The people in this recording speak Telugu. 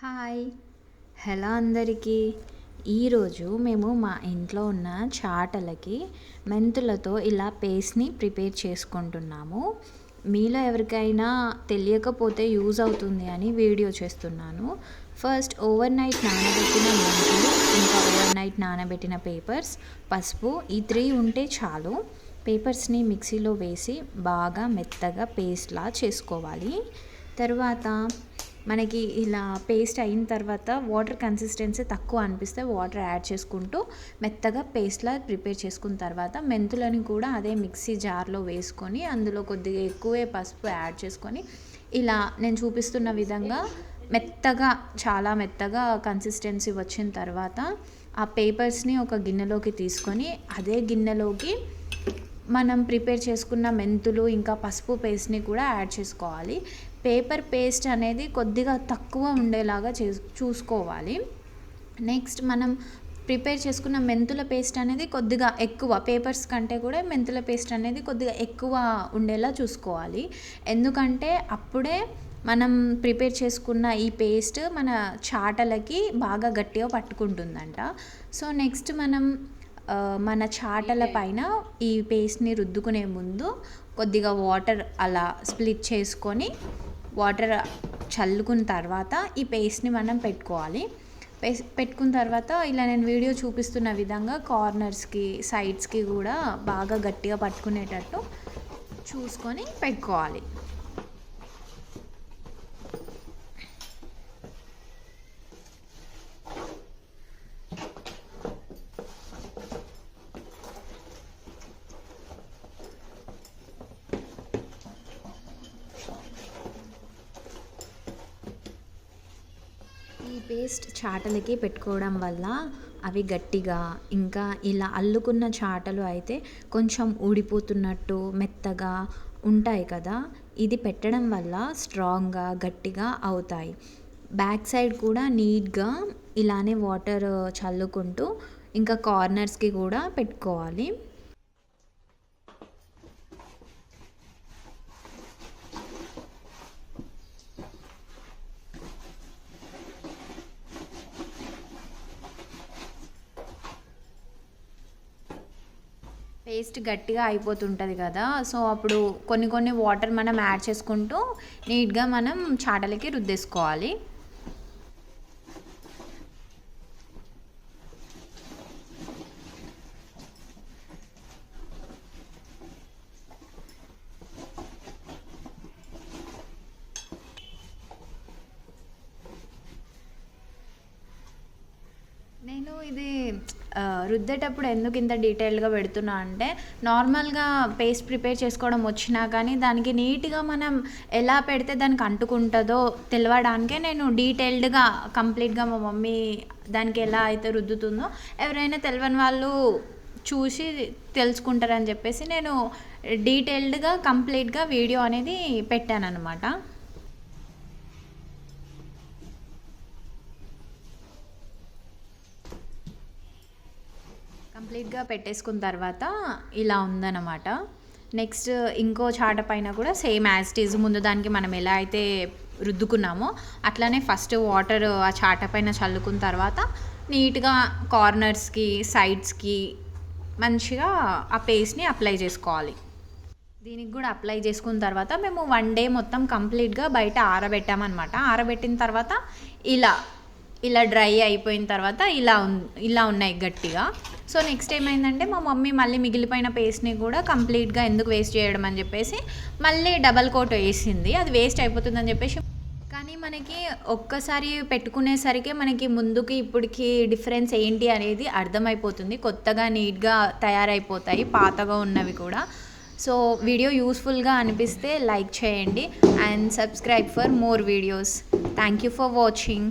హాయ్! హలో అందరికీ. ఈరోజు మేము మా ఇంట్లో ఉన్న చాటలకి మెంతులతో ఇలా పేస్ట్‌ని ప్రిపేర్ చేసుకుంటున్నాము. మీలో ఎవరికైనా తెలియకపోతే యూజ్ అవుతుంది అని వీడియో చేస్తున్నాను. ఫస్ట్ ఓవర్ నైట్ నానబెట్టిన మెంతులు, ఇంకా ఓవర్ నైట్ నానబెట్టిన పేపర్స్, పసుపు ఈ 3 ఉంటే చాలు. పేపర్స్‌ని మిక్సీలో వేసి బాగా మెత్తగా పేస్ట్‌లా చేసుకోవాలి. తర్వాత మనకి ఇలా పేస్ట్ అయిన తర్వాత వాటర్ కన్సిస్టెన్సీ తక్కువ అనిపిస్తే వాటర్ యాడ్ చేసుకుంటూ మెత్తగా పేస్ట్లా ప్రిపేర్ చేసుకున్న తర్వాత మెంతులని కూడా అదే మిక్సీ జార్లో వేసుకొని అందులో కొద్దిగా ఎక్కువే పసుపు యాడ్ చేసుకొని ఇలా నేను చూపిస్తున్న విధంగా మెత్తగా చాలా మెత్తగా కన్సిస్టెన్సీ వచ్చిన తర్వాత ఆ పేపర్స్ని ఒక గిన్నెలోకి తీసుకొని అదే గిన్నెలోకి మనం ప్రిపేర్ చేసుకున్న మెంతులు ఇంకా పసుపు పేస్ట్ని కూడా యాడ్ చేసుకోవాలి. పేపర్ పేస్ట్ అనేది కొద్దిగా తక్కువ ఉండేలాగా చూసుకోవాలి. నెక్స్ట్ మనం ప్రిపేర్ చేసుకున్న మెంతుల పేస్ట్ అనేది కొద్దిగా ఎక్కువ, పేపర్స్ కంటే కూడా మెంతుల పేస్ట్ అనేది కొద్దిగా ఎక్కువ ఉండేలా చూసుకోవాలి. ఎందుకంటే అప్పుడే మనం ప్రిపేర్ చేసుకున్న ఈ పేస్ట్ మన చాటలకి బాగా గట్టిగా పట్టుకుంటుందంట. సో నెక్స్ట్ మనం మన చాటల పైన ఈ పేస్ట్ని రుద్దుకునే ముందు కొద్దిగా వాటర్ అలా స్ప్లిట్ చేసుకొని వాటర్ చల్లుకున్న తర్వాత ఈ పేస్ట్ని మనం పెట్టుకోవాలి. పెట్టుకున్న తర్వాత ఇలా నేను వీడియో చూపిస్తున్న విధంగా కార్నర్స్కి సైడ్స్కి కూడా బాగా గట్టిగా పట్టుకునేటట్టు చూసుకొని పెట్టుకోవాలి. ఈ పేస్ట్ చాటలకి పెట్టుకోవడం వల్ల అవి గట్టిగా, ఇంకా ఇలా అల్లుకున్న చాటలు అయితే కొంచెం ఊడిపోతున్నట్టు మెత్తగా ఉంటాయి కదా. ఇది పెట్టడం వల్ల స్ట్రాంగ్గా గట్టిగా అవుతాయి. బ్యాక్ సైడ్ కూడా నీట్గా ఇలానే వాటర్ చల్లుకుంటూ ఇంకా కార్నర్స్కి కూడా పెట్టుకోవాలి. పేస్ట్ గట్టిగా అయిపోతుంటుంది కదా. సో అప్పుడు కొన్ని వాటర్ మనం యాడ్ చేసుకుంటూ నీట్గా మనం చాటలకి రుద్దేసుకోవాలి. నేను ఇది రుద్దేటప్పుడు ఎందుకు ఇంత డీటెయిల్గా పెడుతున్నా అంటే, నార్మల్గా పేస్ట్ ప్రిపేర్ చేసుకోవడం వచ్చినా కానీ దానికి నీట్గా మనం ఎలా పెడితే దానికి అంటుకుంటుందో తెలవడానికే నేను డీటెయిల్డ్గా కంప్లీట్గా మా మమ్మీ దానికి ఎలా అయితే రుద్దుతుందో ఎవరైనా తెలియని వాళ్ళు చూసి తెలుసుకుంటారని చెప్పేసి నేను డీటెయిల్డ్గా కంప్లీట్గా వీడియో అనేది పెట్టాను అనమాట. కంప్లీట్గా పెట్టేసుకున్న తర్వాత ఇలా ఉందన్నమాట. నెక్స్ట్ ఇంకో చాట పైన కూడా సేమ్ యాజ్ ఇట్ ఈజ్ ముందు దానికి మనం ఎలా అయితే రుద్దుకున్నామో అట్లానే ఫస్ట్ వాటర్ ఆ చాట పైన చల్లుకున్న తర్వాత నీట్గా కార్నర్స్కి సైడ్స్కి మంచిగా ఆ పేస్ట్ని అప్లై చేసుకోవాలి. దీనికి కూడా అప్లై చేసుకున్న తర్వాత మేము 1 డే మొత్తం కంప్లీట్గా బయట ఆరబెట్టామన్నమాట. ఆరబెట్టిన తర్వాత ఇలా డ్రై అయిపోయిన తర్వాత ఇలా ఉన్నాయి గట్టిగా. సో నెక్స్ట్ ఏమైందంటే మా మమ్మీ మళ్ళీ మిగిలిపోయిన పేస్ట్ని కూడా కంప్లీట్గా ఎందుకు వేస్ట్ చేయడం అని చెప్పేసి మళ్ళీ డబల్ కోట్ వేసింది. అది వేస్ట్ అయిపోతుందని చెప్పేసి, కానీ మనకి ఒక్కసారి పెట్టుకునేసరికి మనకి ముందుకి ఇప్పటికి డిఫరెన్స్ ఏంటి అనేది అర్థమైపోతుంది. కొత్తగా నీట్గా తయారైపోతాయి పాతగా ఉన్నవి కూడా. సో వీడియో యూస్ఫుల్గా అనిపిస్తే లైక్ చేయండి and subscribe for more videos. Thank you for watching.